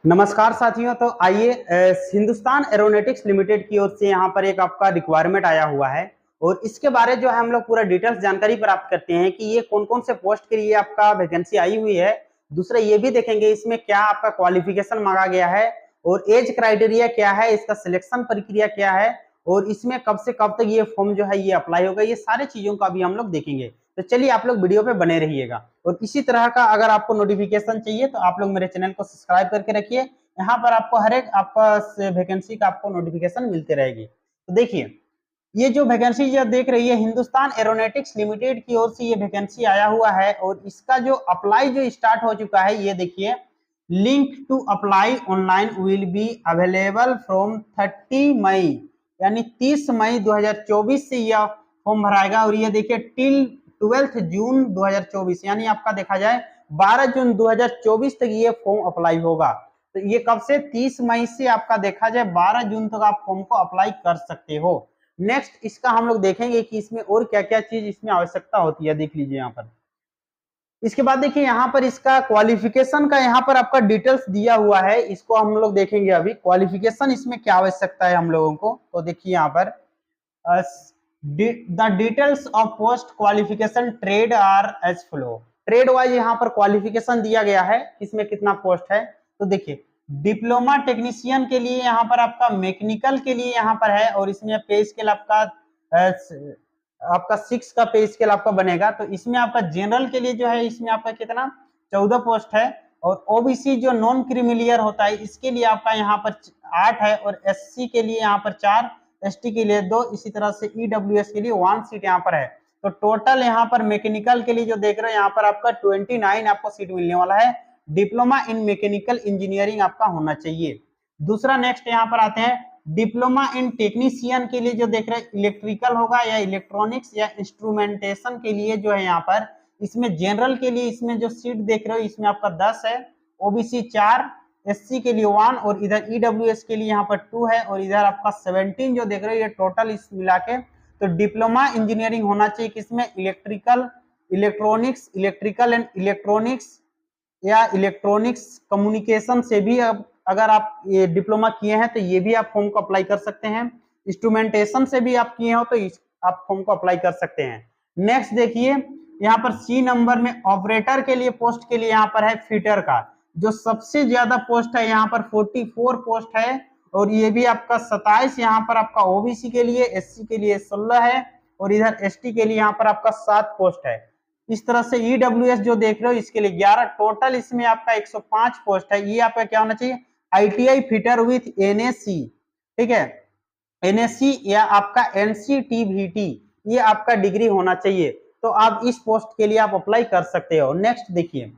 नमस्कार साथियों। तो आइए हिंदुस्तान एरोनॉटिक्स लिमिटेड की ओर से यहाँ पर एक आपका रिक्वायरमेंट आया हुआ है और इसके बारे जो है हम लोग पूरा डिटेल्स जानकारी प्राप्त करते हैं कि ये कौन कौन से पोस्ट के लिए आपका वैकेंसी आई हुई है। दूसरा ये भी देखेंगे इसमें क्या आपका क्वालिफिकेशन मांगा गया है और एज क्राइटेरिया क्या है, इसका सिलेक्शन प्रक्रिया क्या है और इसमें कब से कब तक ये फॉर्म जो है ये अप्लाई होगा, ये सारे चीजों का भी हम लोग देखेंगे। तो चलिए आप लोग वीडियो पे बने रहिएगा और इसी तरह का अगर आपको नोटिफिकेशन चाहिए तो आप लोग मेरे चैनल को सब्सक्राइब करके रखिए। यहाँ पर आपको हर एक आपका वैकेंसी का आपको नोटिफिकेशन मिलते रहेगी। तो देखिए ये जो वैकेंसी जो देख रही है हिंदुस्तान एरोनॉटिक्स लिमिटेड की ओर से ये वैकेंसी आया हुआ है और इसका जो अप्लाई जो स्टार्ट हो चुका है, ये देखिए link to apply online will be available from 30 May यानी 30 मई 2024 से यह फॉर्म भराएगा और ये देखिए टिल 12 जून 2024 यानी आपका देखा जाए 12 जून 2024 तक ये फॉर्म अप्लाई होगा। तो ये कब से 30 मई से आपका देखा जाए 12 जून तक आप फॉर्म को अप्लाई कर सकते हो। नेक्स्ट इसका हम लोग देखेंगे कि इसमें और क्या क्या चीज इसमें आवश्यकता होती है, देख लीजिए यहाँ पर। इसके बाद देखिए यहाँ पर इसका क्वालिफिकेशन का यहाँ पर आपका डिटेल्स दिया हुआ है, इसको हम लोग देखेंगे अभी क्वालिफिकेशन इसमें क्या आवश्यकता है हम लोगों को। तो देखिए यहाँ पर the details of post qualification trade are as follow. Trade wise यहाँ पर क्वालिफिकेशन दिया गया है, इसमें कितना पोस्ट है। तो देखिए डिप्लोमा टेक्नीशियन के लिए यहाँ पर आपका मैकेनिकल के लिए यहाँ पर है और इसमें पे स्केल आपका 6 का पे स्केल आपका बनेगा। तो इसमें आपका जनरल के लिए जो है इसमें आपका कितना 14 पोस्ट है और ओबीसी जो नॉन क्रीमिलियर होता है इसके लिए आपका यहाँ पर 8 है और एससी के लिए यहाँ पर 4, एसटी के लिए 2, इसी तरह से ईडब्ल्यूएस के लिए 1 सीट यहाँ पर है। तो टोटल यहाँ पर मैकेनिकल के लिए जो देख रहे हो यहाँ पर आपका 29 आपको सीट मिलने वाला है। डिप्लोमा इन मैकेनिकल इंजीनियरिंग आपका होना चाहिए। दूसरा नेक्स्ट यहाँ पर आते हैं डिप्लोमा इन टेक्नीशियन के लिए जो देख रहे हैं इलेक्ट्रिकल होगा या इलेक्ट्रॉनिक्स या इंस्ट्रूमेंटेशन के लिए जो है यहाँ पर इसमें जनरल के लिए इसमें जो सीट देख रहे हो इसमें आपका 10 है, ओबीसी 4, एससी के लिए 1 और इधर ईडब्ल्यूएस के लिए यहाँ पर 2 है और इधर आपका 17 जो देख रहे हो ये टोटल इस मिला के। तो डिप्लोमा इंजीनियरिंग होना चाहिए किसमें, electrical, electronics, electrical and electronics या इलेक्ट्रॉनिक्स कम्युनिकेशन से भी अगर आप ये डिप्लोमा किए हैं तो ये भी आप फॉर्म को अप्लाई कर सकते हैं। इंस्ट्रूमेंटेशन से भी आप किए हो तो आप फॉर्म को अप्लाई कर सकते हैं। नेक्स्ट देखिए यहाँ पर सी नंबर में ऑपरेटर के लिए पोस्ट के लिए यहाँ पर है फिटर का जो सबसे ज्यादा पोस्ट है यहाँ पर 44 पोस्ट है और ये भी आपका 27 यहाँ पर आपका ओबीसी के लिए, एससी के लिए 16 है और इधर एसटी के लिए यहाँ पर आपका 7 पोस्ट है। इस तरह से ईडब्ल्यूएस जो देख रहे हो इसके लिए 11, टोटल इसमें आपका 105 पोस्ट है। ये आपका क्या होना चाहिए, आईटीआई फिटर विथ एनएससी, ठीक है, एनएससी या आपका एनसीटीवीटी, ये आपका डिग्री होना चाहिए। तो आप इस पोस्ट के लिए आप अप्लाई कर सकते हो। नेक्स्ट देखिए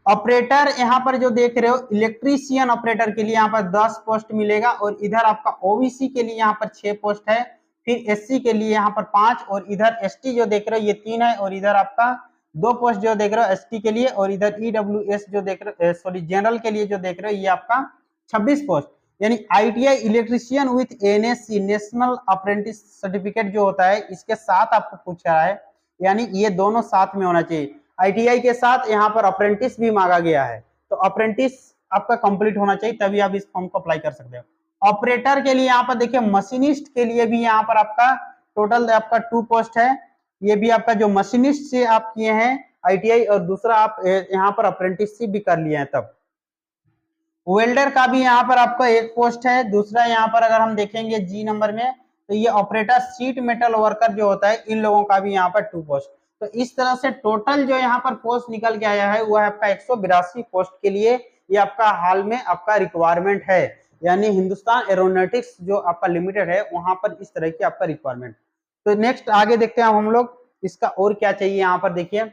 ऑपरेटर यहाँ पर जो देख रहे हो इलेक्ट्रीशियन ऑपरेटर के लिए यहाँ पर 10 पोस्ट मिलेगा और इधर आपका ओबीसी के लिए यहाँ पर 6 पोस्ट है, फिर एससी के लिए यहाँ पर 5 और इधर एसटी जो देख रहे हो ये 3 है और इधर आपका 2 पोस्ट जो देख रहे हो एसटी के लिए और इधर ईडब्ल्यूएस जो देख रहे हो सॉरी जनरल के लिए जो देख रहे हो ये आपका 26 पोस्ट। यानी ITI electrician with NSC national apprentice certificate जो होता है इसके साथ आपको पूछा है, यानी ये दोनों साथ में होना चाहिए। आईटीआई के साथ यहाँ पर अप्रेंटिस भी मांगा गया है तो अप्रेंटिस आपका कंप्लीट होना चाहिए तभी आप इस फॉर्म को अप्लाई कर सकते हो। ऑपरेटर के लिए यहाँ पर देखिए मशीनिस्ट के लिए भी यहाँ पर आपका टोटल आपका 2 पोस्ट है। ये भी आपका जो मशीनिस्ट से आप किए हैं आईटीआई और दूसरा आप यहाँ पर अप्रेंटिसशिप भी कर लिए हैं तब। वेल्डर का भी यहाँ पर आपका 1 पोस्ट है। दूसरा यहाँ पर अगर हम देखेंगे जी नंबर में तो ये ऑपरेटर सीट मेटल वर्कर जो होता है इन लोगों का भी यहाँ पर 2 पोस्ट। तो इस तरह से टोटल जो यहाँ पर पोस्ट निकल के आया है वो है आपका 182 पोस्ट के लिए ये आपका हाल में आपका रिक्वायरमेंट है। यानी हिंदुस्तान एरोनॉटिक्स जो आपका लिमिटेड है वहां पर इस तरह की आपका रिक्वायरमेंट। तो नेक्स्ट आगे देखते हैं हम लोग इसका और क्या चाहिए। यहाँ पर देखिए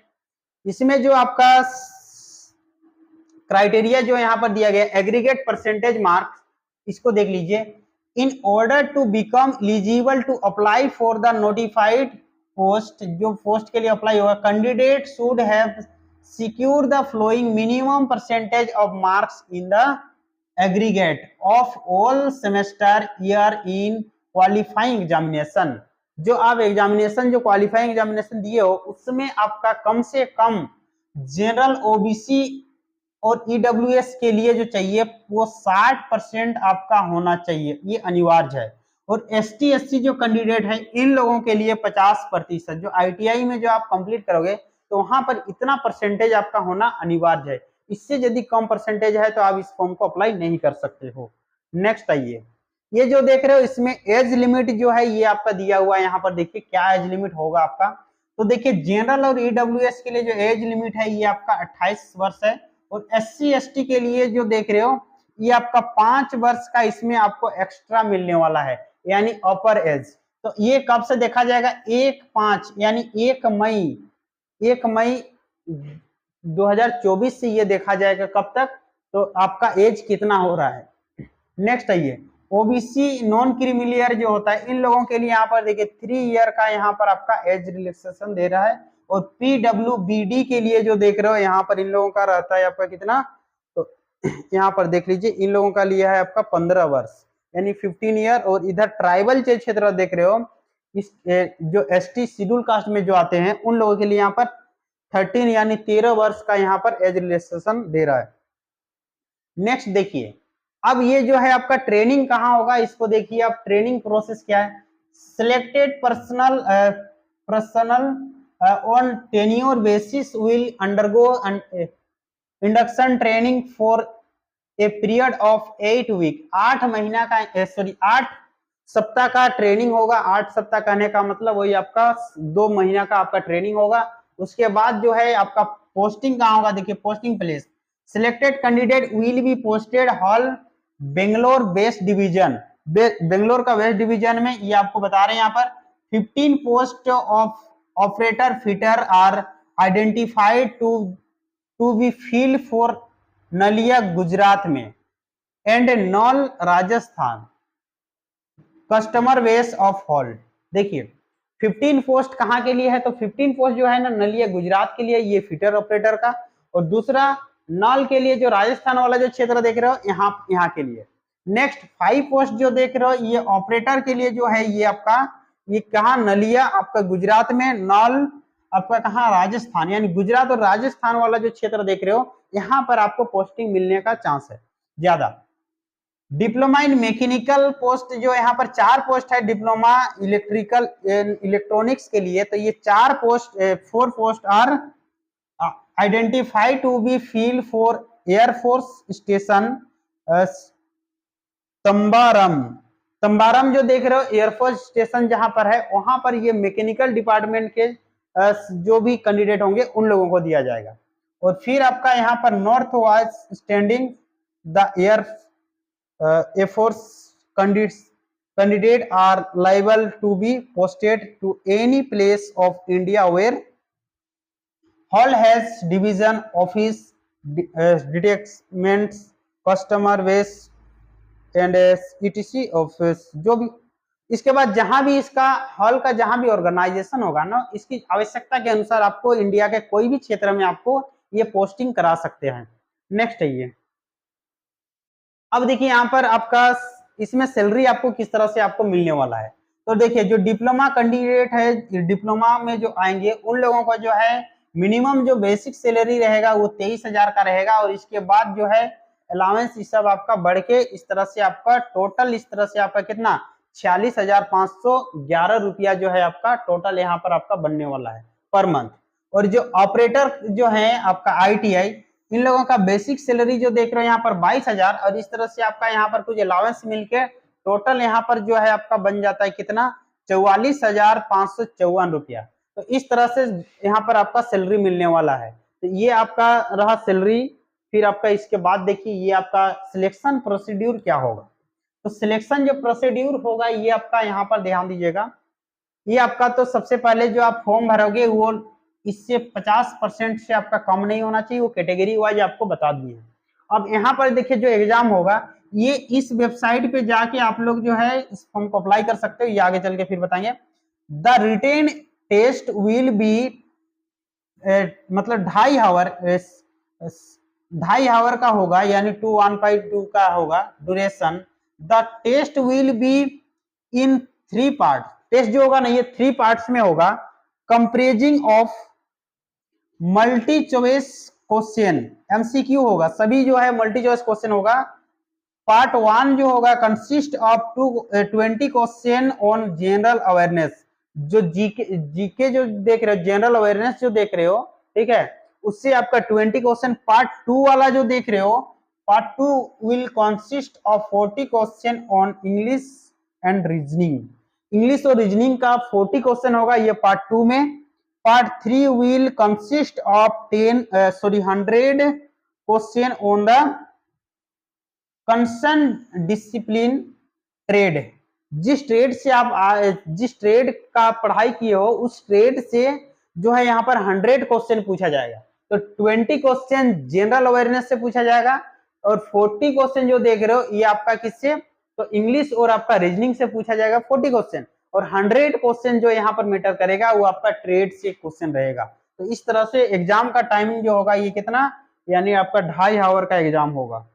इसमें जो आपका क्राइटेरिया जो यहाँ पर दिया गया एग्रीगेट परसेंटेज मार्क्स, इसको देख लीजिए। In order to become eligible to apply for the notified post, जो पोस्ट के लिए अप्लाई होगा candidate should have secure the following minimum percentage of marks in the aggregate of all semester year in qualifying examination. जो आप examination जो qualifying examination दिए हो उसमें आपका कम से कम जनरल ओबीसी और ईडब्ल्यूएस के लिए जो चाहिए वो 60% आपका होना चाहिए, ये अनिवार्य है। और एसटी एससी जो कैंडिडेट है इन लोगों के लिए 50%, जो आईटीआई में जो आप कंप्लीट करोगे तो वहां पर इतना परसेंटेज आपका होना अनिवार्य है। इससे यदि कम परसेंटेज है तो आप इस फॉर्म को अप्लाई नहीं कर सकते हो। नेक्स्ट आइए, ये जो देख रहे हो इसमें एज लिमिट जो है ये आपका दिया हुआ है, यहाँ पर देखिए क्या एज लिमिट होगा आपका। तो देखिए जनरल और ईडब्ल्यूएस के लिए जो एज लिमिट है ये आपका 28 वर्ष है, और एससी एसटी के लिए जो देख रहे हो ये आपका 5 वर्ष का इसमें आपको एक्स्ट्रा मिलने वाला है, यानी अपर एज। तो ये कब से देखा जाएगा, 1/5 यानी 1 मई 2024 से ये देखा जाएगा कब तक, तो आपका एज कितना हो रहा है। नेक्स्ट आइए, ओबीसी नॉन क्रीमिलियर जो होता है इन लोगों के लिए यहाँ पर देखिए 3 ईयर का यहाँ पर आपका एज रिलैक्सेशन दे रहा है। और पीडब्ल्यूबीडी के लिए जो देख रहे हो यहाँ पर इन लोगों का रहता है आपका कितना, तो यहाँ पर देख लीजिए इन लोगों का लिया है आपका 15 वर्ष यानी 15 ईयर। और इधर ट्राइबल क्षेत्र देख रहे हो, इस जो एसटी शेड्यूल कास्ट में जो आते हैं उन लोगों के लिए यहाँ पर 13 यानी 13 वर्ष का यहाँ पर एज रिलैक्सेशन दे रहा है। नेक्स्ट देखिए, अब ये जो है आपका ट्रेनिंग कहाँ होगा, इसको देखिए आप ट्रेनिंग प्रोसेस क्या है। Selected personnel on tenure basis will undergo induction training for a period of 8 week. 8 महीना का 8 सप्ताह का ट्रेनिंग होगा। 8 सप्ताह कहने का मतलब वही आपका 2 महीना का आपका ट्रेनिंग होगा। उसके बाद जो है आपका पोस्टिंग कहाँ होगा, देखिए posting place selected candidate will be posted hall Bangalore west division. Bangalore का वेस्ट डिवीजन में ये आपको बता रहे हैं यहाँ पर 15 post of operator fitter are identified to be filled for Naliya Gujarat में and Nal Rajasthan customer base of HAL. देखिए 15 पोस्ट कहाँ के लिए है, तो 15 पोस्ट जो है ना नलिया गुजरात के लिए ये फिटर ऑपरेटर का, और दूसरा नॉल के लिए जो राजस्थान वाला जो क्षेत्र देख रहे हो यहाँ के लिए। नेक्स्ट 5 पोस्ट जो देख रहे हो ये ऑपरेटर के लिए जो है ये आपका ये कहाँ नलिया आपका गुजरात में, नॉल आपका कहाँ राजस्थान, यानी गुजरात और राजस्थान वाला जो क्षेत्र देख रहे हो यहाँ पर आपको पोस्टिंग मिलने का चांस है ज्यादा। डिप्लोमा इन मैकेनिकल पोस्ट जो यहाँ पर 4 पोस्ट है डिप्लोमा इलेक्ट्रिकल इलेक्ट्रॉनिक्स के लिए, तो ये 4 post are identify to be filled for airforce station Tambaram जो देख रहे हो एयरफोर्स स्टेशन जहां पर है वहां पर ये मैकेनिकल डिपार्टमेंट के जो भी कैंडिडेट होंगे उन लोगों को दिया जाएगा। और फिर आपका यहाँ पर notwithstanding the airforce candidate are liable to be posted to any place of India where HAL has division office detachments customer base and ETC office जो भी। इसके बाद जहां भी इसका हॉल का जहां भी ऑर्गेनाइजेशन होगा ना इसकी आवश्यकता के अनुसार आपको इंडिया के कोई भी क्षेत्र में आपको ये पोस्टिंग करा सकते हैं। नेक्स्ट है ये, अब देखिए यहाँ पर आपका इसमें सैलरी आपको किस तरह से आपको मिलने वाला है। तो देखिए जो डिप्लोमा कैंडिडेट है डिप्लोमा में जो आएंगे उन लोगों का जो है मिनिमम जो बेसिक सैलरी रहेगा वो 23,000 का रहेगा, और इसके बाद जो है अलाउंस ये सब आपका बढ़ के इस तरह से आपका टोटल इस तरह से आपका कितना 46,511 रुपया जो है आपका टोटल यहाँ पर आपका बनने वाला है पर मंथ। और जो ऑपरेटर जो है आपका आईटीआई इन लोगों का बेसिक सैलरी जो देख रहे हो यहाँ पर 22,000, और इस तरह से आपका यहाँ पर कुछ अलाउंस मिलके टोटल यहाँ पर जो है आपका बन जाता है कितना 44,554 रुपया। तो इस तरह से यहाँ पर आपका सैलरी मिलने वाला है। तो ये आपका रहा सैलरी। फिर आपका इसके बाद देखिए ये आपका सिलेक्शन प्रोसीड्यूर क्या होगा। तो सिलेक्शन जो प्रोसीड्यूर होगा ये आपका यहाँ पर ध्यान दीजिएगा, ये आपका तो सबसे पहले जो आप फॉर्म भरोगे वो इससे 50% से आपका कम नहीं होना चाहिए, वो कैटेगरी वाइज आपको बता दिए हैं। अब यहाँ पर देखिए जो एग्जाम होगा ये इस वेबसाइट पे जाके आप लोग जो है इस फॉर्म को अप्लाई कर सकते हो, ये आगे चल के फिर बताएंगे। The written test will be मतलब 2.5 आवर का होगा, यानी 1/2 का होगा duration. The test will be in 3 part. Test जो होगा ना ये 3 पार्ट्स में होगा, comprising of multi choice question MCQ होगा, सभी जो है मल्टी चॉइस क्वेश्चन होगा। पार्ट 1 जो होगा consist of 20 question on general awareness, जो जीके जो देख रहे हो, जनरल अवेयरनेस जो देख रहे हो, ठीक है, उससे आपका 20 क्वेश्चन। पार्ट 2 वाला जो देख रहे हो, part 2 will consist of 40 question on English and reasoning, English और रीजनिंग का 40 क्वेश्चन होगा ये पार्ट 2 में। Part 3 will consist of 100 question on the concern discipline trade, जिस ट्रेड से आप जिस ट्रेड का पढ़ाई किए हो उस ट्रेड से जो है यहाँ पर 100 क्वेश्चन पूछा जाएगा। तो 20 क्वेश्चन जनरल अवेयरनेस से पूछा जाएगा और 40 क्वेश्चन जो देख रहे हो ये आपका किससे, तो इंग्लिश और आपका रीजनिंग से पूछा जाएगा 40 क्वेश्चन, और 100 क्वेश्चन जो यहाँ पर मैटर करेगा वो आपका ट्रेड से क्वेश्चन रहेगा। तो इस तरह से एग्जाम का टाइमिंग जो होगा ये कितना, यानी आपका 2.5 आवर का एग्जाम होगा।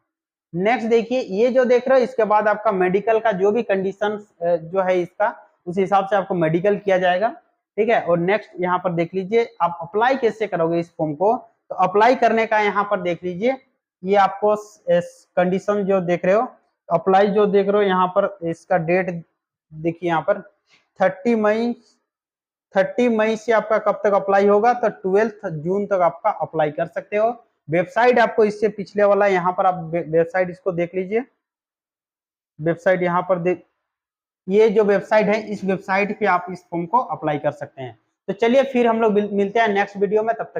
नेक्स्ट देखिए, ये जो देख रहे हो इसके बाद आपका मेडिकल का जो भी कंडीशन जो है इसका, उस हिसाब से आपको मेडिकल किया जाएगा, ठीक है। और नेक्स्ट यहाँ पर देख लीजिए आप अप्लाई कैसे करोगे इस फॉर्म को, तो अप्लाई करने का यहाँ पर देख लीजिए, ये आपको कंडीशन जो देख रहे हो, अप्लाई जो देख रहे हो यहाँ पर इसका डेट देखिए, यहाँ पर 30 मई से आपका कब तक अप्लाई होगा, तो 12 जून तक आपका अप्लाई कर सकते हो। वेबसाइट आपको इससे पिछले वाला यहाँ पर आप वेबसाइट इसको देख लीजिए, वेबसाइट यहाँ पर ये जो वेबसाइट है इस वेबसाइट पे आप इस फॉर्म को अप्लाई कर सकते हैं। तो चलिए फिर हम लोग मिलते हैं नेक्स्ट वीडियो में, तब तक